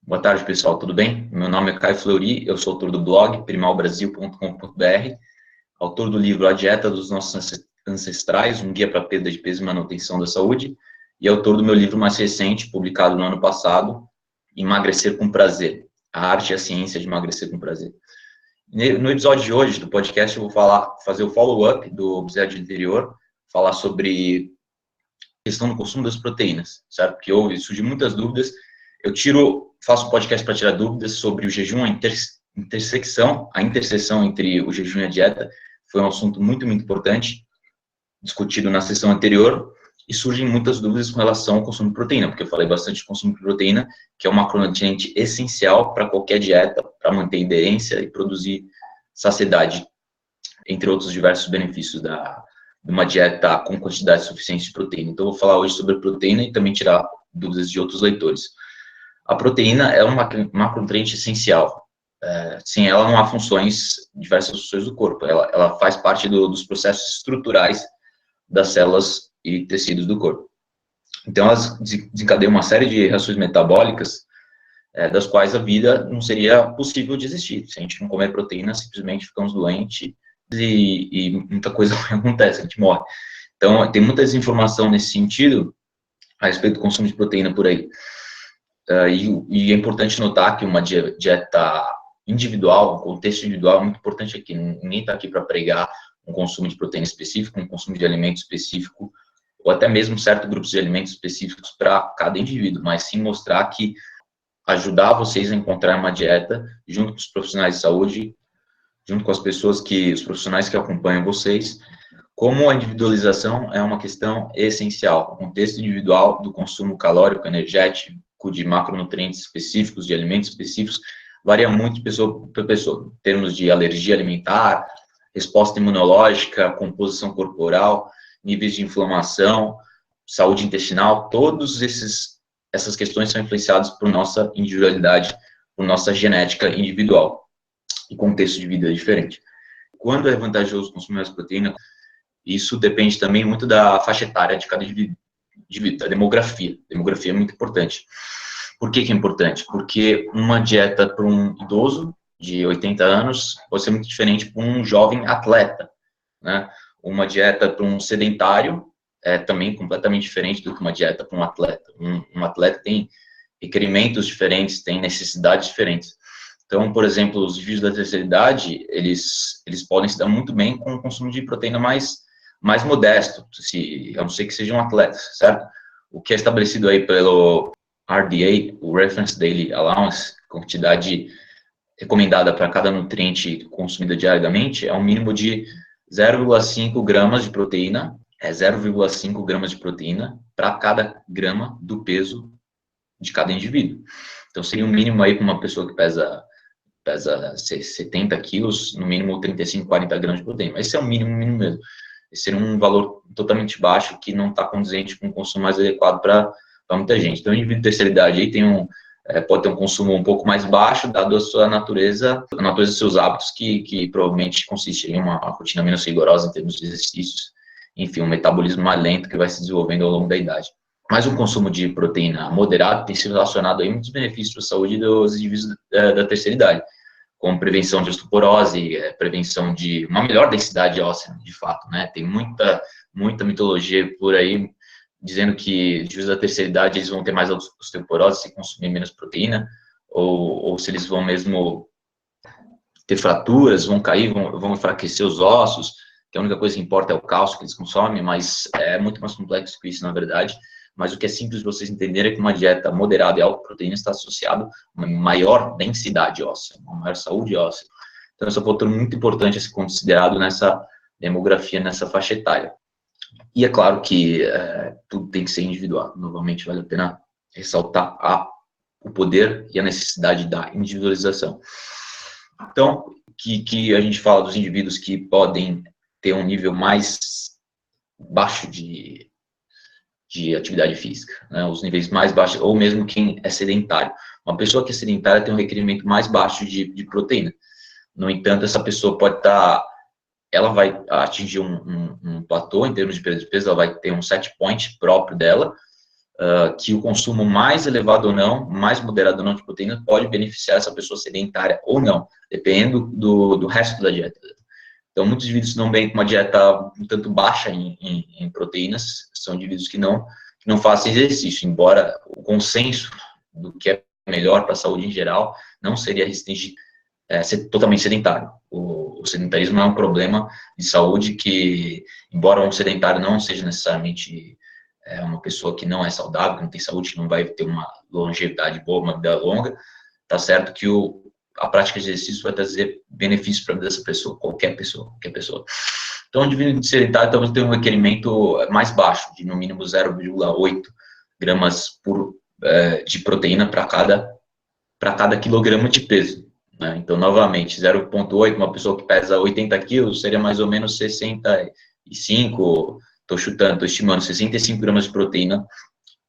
Boa tarde, pessoal, tudo bem? Meu nome é Caio Fleury, eu sou autor do blog primalbrasil.com.br, autor do livro A Dieta dos Nossos Ancestrais, um guia para perda de peso e manutenção da saúde, e autor do meu livro mais recente, publicado no ano passado, Emagrecer com Prazer, a arte e a ciência de emagrecer com prazer. No episódio de hoje do podcast, eu vou fazer o follow-up do episódio anterior, falar sobre a questão do consumo das proteínas, certo? Porque surgiu muitas dúvidas. Faço um podcast para tirar dúvidas sobre o jejum, a interseção entre o jejum e a dieta. Foi um assunto muito, muito importante, discutido na sessão anterior, e surgem muitas dúvidas com relação ao consumo de proteína, porque eu falei bastante de consumo de proteína, que é um macronutriente essencial para qualquer dieta, para manter aderência e produzir saciedade, entre outros diversos benefícios de uma dieta com quantidade suficiente de proteína. Então, eu vou falar hoje sobre proteína e também tirar dúvidas de outros leitores. A proteína é um macronutriente essencial. Sem ela, não há diversas funções do corpo. Ela faz parte dos processos estruturais das células e tecidos do corpo. Então, elas desencadeiam uma série de reações metabólicas, das quais a vida não seria possível de existir. Se a gente não comer proteína, simplesmente ficamos doentes e muita coisa acontece, a gente morre. Então, tem muita desinformação nesse sentido a respeito do consumo de proteína por aí. E é importante notar que uma dieta individual, um contexto individual é muito importante aqui. Ninguém está aqui para pregar um consumo de proteína específico, um consumo de alimento específico, ou até mesmo certos grupos de alimentos específicos para cada indivíduo, mas sim mostrar que ajudar vocês a encontrar uma dieta junto com os profissionais de saúde, junto com os profissionais que acompanham vocês, como a individualização é uma questão essencial. O contexto individual do consumo calórico, energético, de macronutrientes específicos, de alimentos específicos, varia muito de pessoa para pessoa, em termos de alergia alimentar, resposta imunológica, composição corporal, níveis de inflamação, saúde intestinal, todas essas questões são influenciadas por nossa individualidade, por nossa genética individual e contexto de vida diferente. Quando é vantajoso consumir mais proteína, isso depende também muito da faixa etária de cada indivíduo, da demografia. A demografia é muito importante. Por que é importante? Porque uma dieta para um idoso de 80 anos pode ser muito diferente para um jovem atleta, né? Uma dieta para um sedentário é também completamente diferente do que uma dieta para um atleta. Um atleta tem requerimentos diferentes, tem necessidades diferentes. Então, por exemplo, os indivíduos da terceira idade, eles podem se dar muito bem com o consumo de proteína mais modesto, a não ser que sejam atletas, certo? O que é estabelecido aí pelo RDA, o Reference Daily Allowance, quantidade recomendada para cada nutriente consumida diariamente, é um mínimo de 0,5 gramas de proteína, 0,5 gramas de proteína para cada grama do peso de cada indivíduo. Então, seria um mínimo aí para uma pessoa que pesa 70 quilos, no mínimo 35, 40 gramas de proteína. Esse é o mínimo mesmo. Esse seria um valor totalmente baixo que não está condizente com um consumo mais adequado para muita gente. Então, o indivíduo de terceira idade aí pode ter um consumo um pouco mais baixo, dado a sua natureza, dos seus hábitos, que provavelmente consiste em uma rotina menos rigorosa em termos de exercícios, enfim, um metabolismo mais lento que vai se desenvolvendo ao longo da idade. Mas o consumo de proteína moderado tem sido relacionado a muitos benefícios para a saúde dos indivíduos da terceira idade, como prevenção de osteoporose, prevenção de uma melhor densidade óssea, de fato, né? Tem muita mitologia por aí dizendo que indivíduos da terceira idade eles vão ter mais osteoporose se consumir menos proteína, ou se eles vão mesmo ter fraturas, vão cair, vão enfraquecer os ossos, que a única coisa que importa é o cálcio que eles consomem, mas é muito mais complexo que isso, na verdade. Mas o que é simples de vocês entenderem é que uma dieta moderada e alta proteína está associada a uma maior densidade óssea, uma maior saúde óssea. Então, esse é um fator muito importante a ser considerado nessa demografia, nessa faixa etária. E é claro que tudo tem que ser individual. Novamente, vale a pena ressaltar o poder e a necessidade da individualização. Então, que a gente fala dos indivíduos que podem ter um nível mais baixo de atividade física, né? Os níveis mais baixos, ou mesmo quem é sedentário. Uma pessoa que é sedentária tem um requerimento mais baixo de proteína. No entanto, essa pessoa pode ela vai atingir um platô em termos de perda de peso, ela vai ter um set point próprio dela, que o consumo mais elevado ou não, mais moderado ou não de proteína, pode beneficiar essa pessoa sedentária ou não, dependendo do resto da dieta. Então, muitos indivíduos que não bem com uma dieta um tanto baixa em proteínas, são indivíduos que não fazem exercício, embora o consenso do que é melhor para a saúde em geral não seria restringir, ser totalmente sedentário. O sedentarismo é um problema de saúde que, embora um sedentário não seja necessariamente uma pessoa que não é saudável, que não tem saúde, que não vai ter uma longevidade boa, uma vida longa, tá certo que a prática de exercício vai trazer benefícios para a vida dessa pessoa, qualquer pessoa. Então, o indivíduo sedentário talvez tenha um requerimento mais baixo, de no mínimo 0,8 gramas de proteína para cada quilograma de peso. Né? Então, novamente, 0,8, uma pessoa que pesa 80 quilos, seria mais ou menos 65, estou estimando 65 gramas de proteína,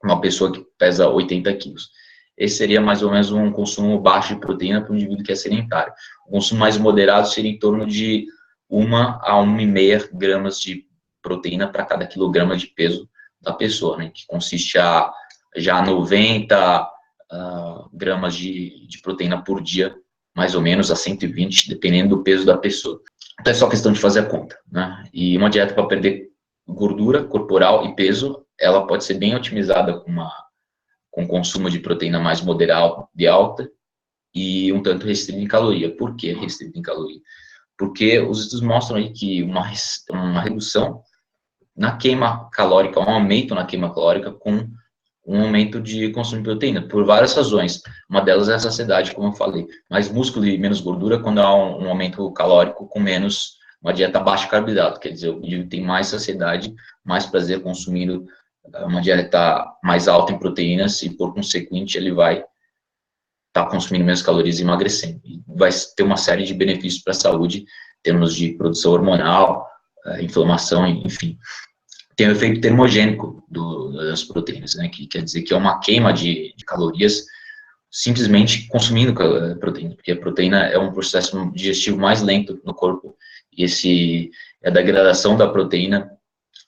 uma pessoa que pesa 80 quilos. Esse seria mais ou menos um consumo baixo de proteína para um indivíduo que é sedentário. O consumo mais moderado seria em torno de 1 a 1,5 gramas de proteína para cada quilograma de peso da pessoa, né? Que consiste a já 90 gramas de proteína por dia, mais ou menos a 120, dependendo do peso da pessoa. Então é só questão de fazer a conta, né? E uma dieta para perder gordura corporal e peso, ela pode ser bem otimizada com consumo de proteína mais moderado e alta e um tanto restrito em caloria. Por que restrito em caloria? Porque os estudos mostram aí que uma redução na queima calórica, um aumento na queima calórica com um aumento de consumo de proteína, por várias razões. Uma delas é a saciedade, como eu falei. Mais músculo e menos gordura quando há um aumento calórico com uma dieta baixa de carboidrato. Quer dizer, o indivíduo tem mais saciedade, mais prazer consumindo uma dieta mais alta em proteínas e, por consequente, ele vai estar consumindo menos calorias e emagrecendo. E vai ter uma série de benefícios para a saúde, em termos de produção hormonal, inflamação, enfim. Tem o efeito termogênico das proteínas, né, que quer dizer que é uma queima de calorias simplesmente consumindo proteína, porque a proteína é um processo digestivo mais lento no corpo, e a degradação da proteína,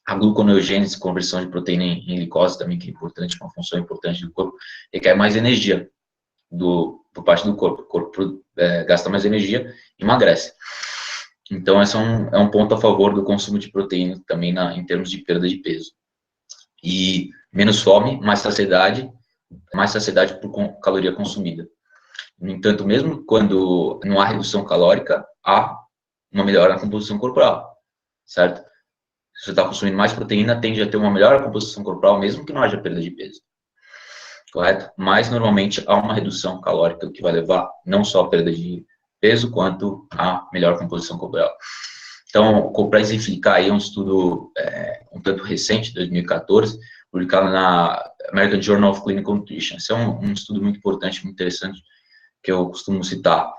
a gluconeogênese, conversão de proteína em glicose também, que é importante, uma função importante do corpo, requer mais energia por parte do corpo. O corpo gasta mais energia e emagrece. Então, esse é um ponto a favor do consumo de proteína também em termos de perda de peso. E menos fome, mais saciedade por caloria consumida. No entanto, mesmo quando não há redução calórica, há uma melhora na composição corporal, certo? Se você está consumindo mais proteína, tende a ter uma melhor composição corporal, mesmo que não haja perda de peso. Correto? Mas, normalmente, há uma redução calórica que vai levar não só a perda de peso, quanto a melhor composição corporal. Então, para exemplificar aí um estudo um tanto recente, 2014, publicado na American Journal of Clinical Nutrition. Esse é um estudo muito importante, muito interessante, que eu costumo citar.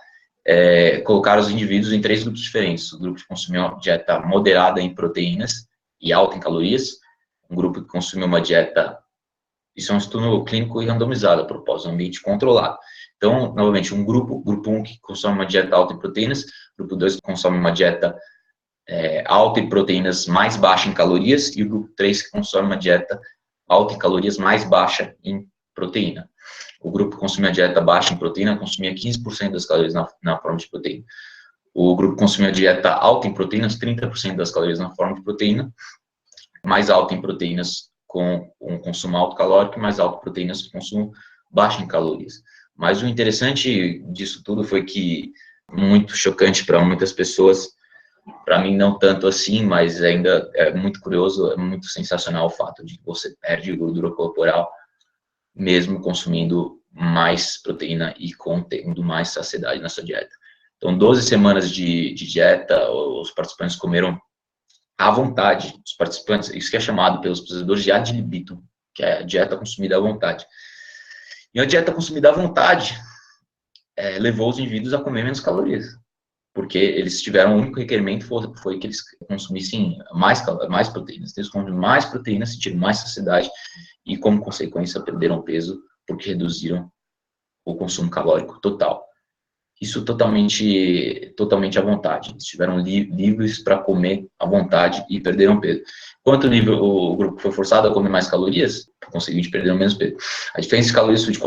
Colocar os indivíduos em 3 grupos diferentes. O grupo que consumiu uma dieta moderada em proteínas e alta em calorias. Um grupo que consumiu uma dieta... Isso é um estudo clínico e randomizado, a propósito, um ambiente controlado. Então, novamente, grupo 1 que consome uma dieta alta em proteínas, grupo 2 que consome uma dieta alta em proteínas, mais baixa em calorias, e o grupo 3 que consome uma dieta alta em calorias, mais baixa em proteína. O grupo que consumia dieta baixa em proteína consumia 15% das calorias na forma de proteína. O grupo que consumia dieta alta em proteínas, 30% das calorias na forma de proteína, mais alta em proteínas com um consumo alto calórico e mais alto em proteínas com consumo baixo em calorias. Mas o interessante disso tudo foi que, muito chocante para muitas pessoas, para mim não tanto assim, mas ainda é muito curioso, é muito sensacional o fato de que você perde gordura corporal mesmo consumindo mais proteína e contendo mais saciedade na sua dieta. Então, 12 semanas de dieta, os participantes comeram à vontade, os participantes, isso que é chamado pelos pesquisadores de ad libitum, que é a dieta consumida à vontade. E a dieta consumida à vontade levou os indivíduos a comer menos calorias, porque eles tiveram, o único requerimento foi que eles consumissem mais proteínas. Eles consumem mais proteínas, sentiram mais saciedade e, como consequência, perderam peso porque reduziram o consumo calórico total. Isso totalmente à vontade. Eles estiveram livres para comer à vontade e perderam peso. Enquanto o grupo foi forçado a comer mais calorias, por conseguinte, perderam menos peso. A diferença de calorias foi de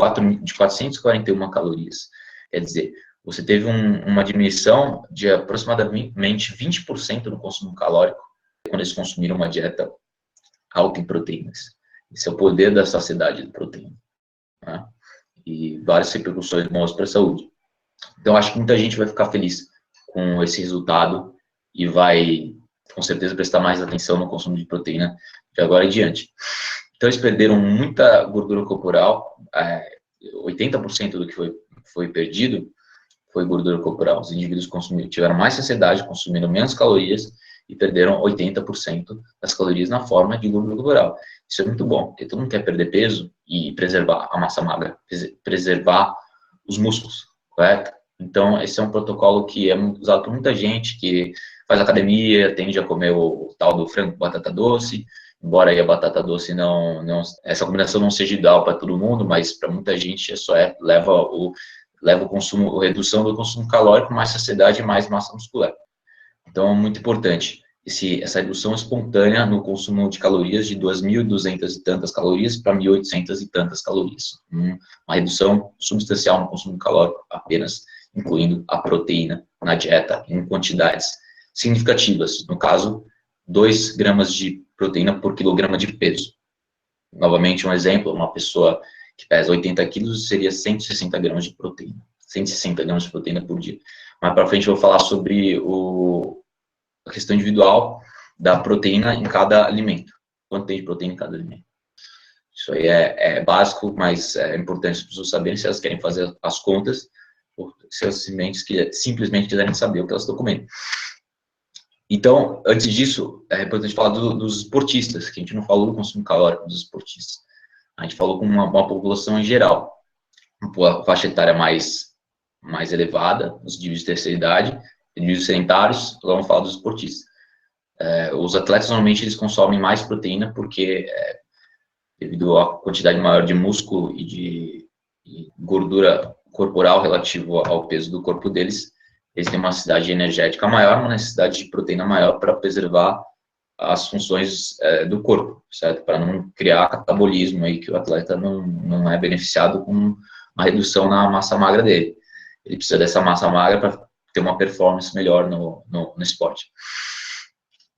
441 calorias. Quer dizer, você teve uma diminuição de aproximadamente 20% no consumo calórico quando eles consumiram uma dieta alta em proteínas. Esse é o poder da saciedade de proteína, né? E várias repercussões boas para a saúde. Então, acho que muita gente vai ficar feliz com esse resultado e vai, com certeza, prestar mais atenção no consumo de proteína de agora em diante. Então, eles perderam muita gordura corporal, 80% do que foi perdido foi gordura corporal. Os indivíduos tiveram mais saciedade, consumiram menos calorias e perderam 80% das calorias na forma de gordura corporal. Isso é muito bom, porque todo mundo quer perder peso e preservar a massa magra, preservar os músculos, correto? Então, esse é um protocolo que é usado por muita gente que faz academia, tende a comer o tal do frango com batata doce, embora aí a batata doce essa combinação não seja ideal para todo mundo, mas para muita gente leva o consumo, a redução do consumo calórico, mais saciedade e mais massa muscular. Então, é muito importante essa redução espontânea no consumo de calorias de 2.200 e tantas calorias para 1.800 e tantas calorias. Uma redução substancial no consumo calórico, apenas incluindo a proteína na dieta em quantidades significativas. No caso, 2 gramas de proteína por quilograma de peso. Novamente, um exemplo, uma pessoa que pesa 80 quilos seria 160 gramas de proteína. 160 gramas de proteína por dia. Mais para frente eu vou falar sobre a questão individual da proteína em cada alimento. Quanto tem de proteína em cada alimento. Isso aí é básico, mas é importante as pessoas saberem se elas querem fazer as contas ou se elas simplesmente quiserem saber o que elas estão comendo. Então, antes disso, é importante falar dos esportistas, que a gente não falou do consumo calórico dos esportistas. A gente falou com uma população em geral, uma faixa etária mais elevada, os indivíduos de terceira idade, indivíduos sedentários, vamos falar dos esportistas. Os atletas, normalmente, eles consomem mais proteína porque, devido à quantidade maior de músculo e de gordura corporal relativo ao peso do corpo deles, eles têm uma necessidade energética maior, uma necessidade de proteína maior para preservar as funções do corpo, certo? Para não criar catabolismo aí que o atleta não é beneficiado com uma redução na massa magra dele. Ele precisa dessa massa magra para ter uma performance melhor no esporte.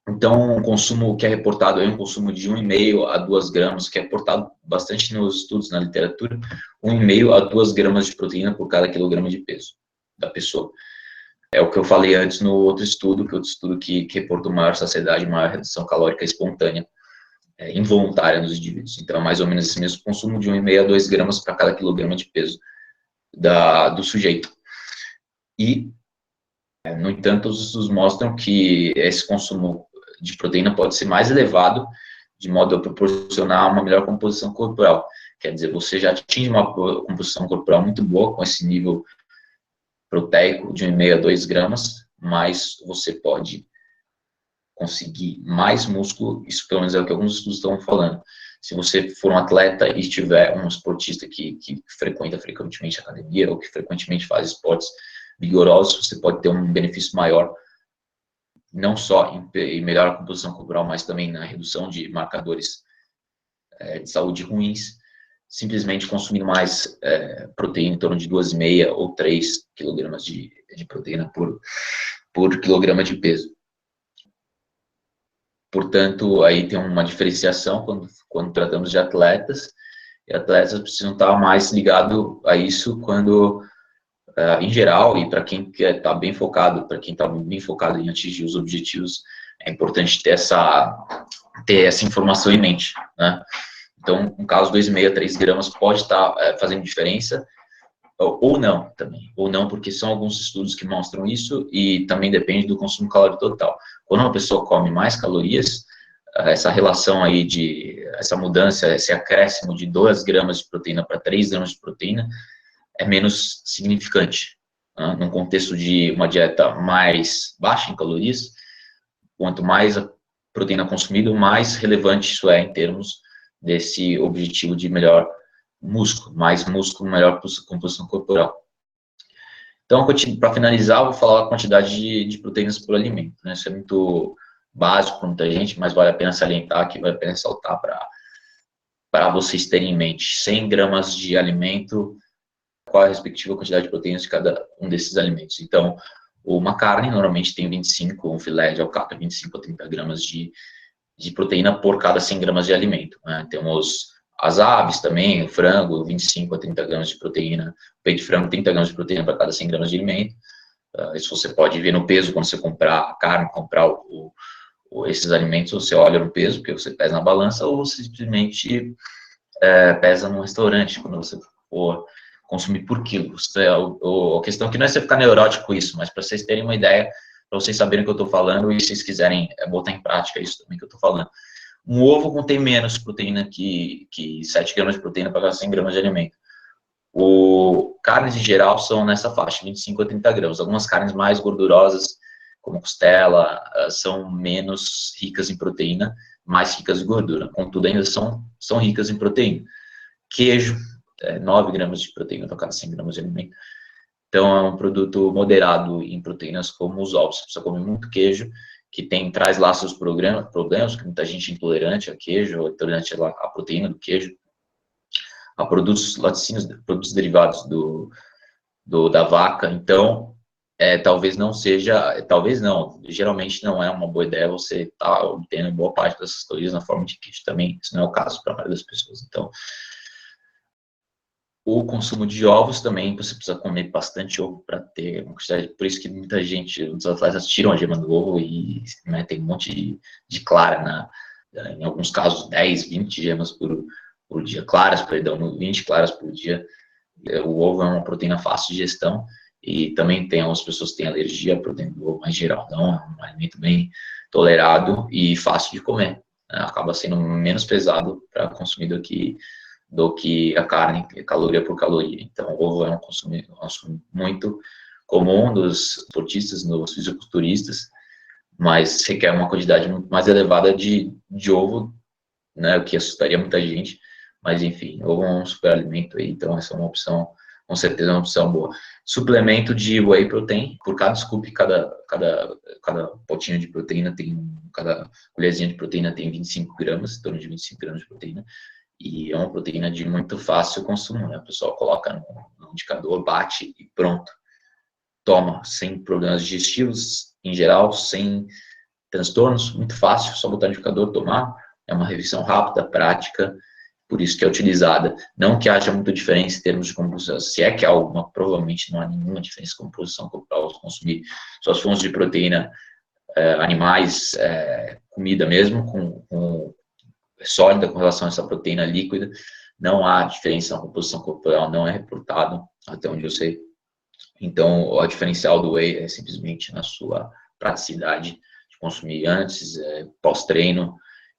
Então, o consumo que é reportado é um consumo de 1,5 a 2 gramas, que é reportado bastante nos estudos, na literatura, 1,5 a 2 gramas de proteína por cada quilograma de peso da pessoa. É o que eu falei antes no outro estudo, que reportou maior saciedade, maior redução calórica espontânea, involuntária nos indivíduos. Então, mais ou menos esse mesmo consumo de 1,5 a 2 gramas para cada quilograma de peso do sujeito. E, no entanto, os estudos mostram que esse consumo de proteína pode ser mais elevado, de modo a proporcionar uma melhor composição corporal. Quer dizer, você já atinge uma composição corporal muito boa com esse nível proteico de 1,5 a 2 gramas, mas você pode conseguir mais músculo, isso pelo menos é o que alguns estudos estão falando. Se você for um atleta e tiver um esportista que frequenta frequentemente a academia ou que frequentemente faz esportes vigorosos, você pode ter um benefício maior, não só em melhorar a composição corporal, mas também na redução de marcadores de saúde ruins, simplesmente consumindo mais proteína, em torno de 2,5 ou 3 quilogramas de proteína por quilograma de peso. Portanto, aí tem uma diferenciação quando tratamos de atletas, e atletas precisam estar mais ligados a isso quando, em geral, e para quem está bem focado, em atingir os objetivos, é importante ter essa informação em mente, né? Então, no caso, 2,5 a 3 gramas pode estar fazendo diferença, ou não também, ou não, porque são alguns estudos que mostram isso e também depende do consumo calórico total. Quando uma pessoa come mais calorias, essa relação aí essa mudança, esse acréscimo de 2 gramas de proteína para 3 gramas de proteína é menos significante. Num contexto de uma dieta mais baixa em calorias, quanto mais a proteína consumida, mais relevante isso é em termos desse objetivo de melhor músculo, mais músculo, melhor composição corporal. Então, para finalizar, eu vou falar a quantidade de proteínas por alimento, né? Isso é muito básico para muita gente, mas vale a pena salientar aqui, vale a pena ressaltar para vocês terem em mente. 100 gramas de alimento, qual é a respectiva quantidade de proteínas de cada um desses alimentos. Então, uma carne normalmente tem 25, um filé de alcatra, 25 a 30 gramas de proteína por cada 100 gramas de alimento, né? Temos as aves também, o frango, 25 a 30 gramas de proteína, o peito de frango, 30 gramas de proteína para cada 100 gramas de alimento. Isso você pode ver no peso quando você comprar a carne, comprar esses alimentos, você olha no peso, porque você pesa na balança, ou simplesmente pesa no restaurante, quando você for consumir por quilo. A questão aqui não é você ficar neurótico com isso, mas para vocês terem uma ideia, para vocês saberem o que eu estou falando e se vocês quiserem botar em prática isso também que eu estou falando. Um ovo contém menos proteína que 7 gramas de proteína para cada 100 gramas de alimento. Carnes em geral são nessa faixa, 25 a 30 gramas. Algumas carnes mais gordurosas, como costela, são menos ricas em proteína, mais ricas em gordura. Contudo, ainda são ricas em proteína. Queijo, 9 gramas de proteína para cada 100 gramas de alimento. Então, é um produto moderado em proteínas como os ovos. Você precisa comer muito queijo, que traz lá seus problemas, que muita gente é intolerante a queijo, intolerante à proteína do queijo, a produtos laticínios, produtos derivados da vaca. Então, talvez não, geralmente não é uma boa ideia você estar obtendo boa parte dessas calorias na forma de queijo também. Isso não é o caso para a maioria das pessoas. Então, o consumo de ovos também, você precisa comer bastante ovo para ter uma quantidade. Por isso que muita gente, os atletas tiram a gema do ovo e, né, tem um monte de clara, em alguns casos 10, 20 gemas por dia, claras, perdão, 20 claras por dia. O ovo é uma proteína fácil de digestão e também tem algumas pessoas que têm alergia à proteína do ovo, mas em geral não, é um alimento bem tolerado e fácil de comer, né? Acaba sendo menos pesado para consumir do que a carne, caloria por caloria. Então, o ovo é um consumo muito comum dos esportistas, dos fisiculturistas, mas requer uma quantidade muito mais elevada de ovo, né, o que assustaria muita gente. Mas, enfim, ovo é um superalimento aí, então essa é uma opção, com certeza é uma opção boa. Suplemento de whey protein, por cada scoop, cada potinho de proteína cada colherzinha de proteína tem 25 gramas, em torno de 25 gramas de proteína. E é uma proteína de muito fácil consumo, né? O pessoal coloca no indicador, bate e pronto. Toma, sem problemas digestivos, em geral, sem transtornos, muito fácil, só botar no indicador, tomar. É uma revisão rápida, prática, por isso que é utilizada. Não que haja muita diferença em termos de composição, se é que há alguma, provavelmente não há nenhuma diferença de composição corporal ao consumir suas fontes de proteína, animais, comida mesmo, com sólida com relação a essa proteína líquida, não há diferença na composição corporal, não é reportado, até onde eu sei. Então, o diferencial do whey é simplesmente na sua praticidade de consumir antes, pós-treino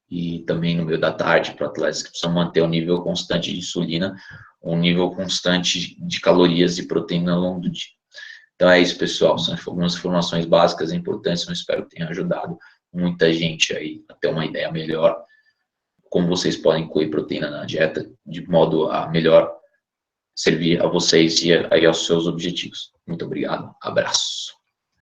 e também no meio da tarde, para atletas que precisam manter um nível constante de insulina, um nível constante de calorias e proteína ao longo do dia. Então é isso, pessoal, são algumas informações básicas e importantes, eu espero que tenha ajudado muita gente aí a ter uma ideia melhor como vocês podem incluir proteína na dieta de modo a melhor servir a vocês e aos seus objetivos. Muito obrigado, abraço.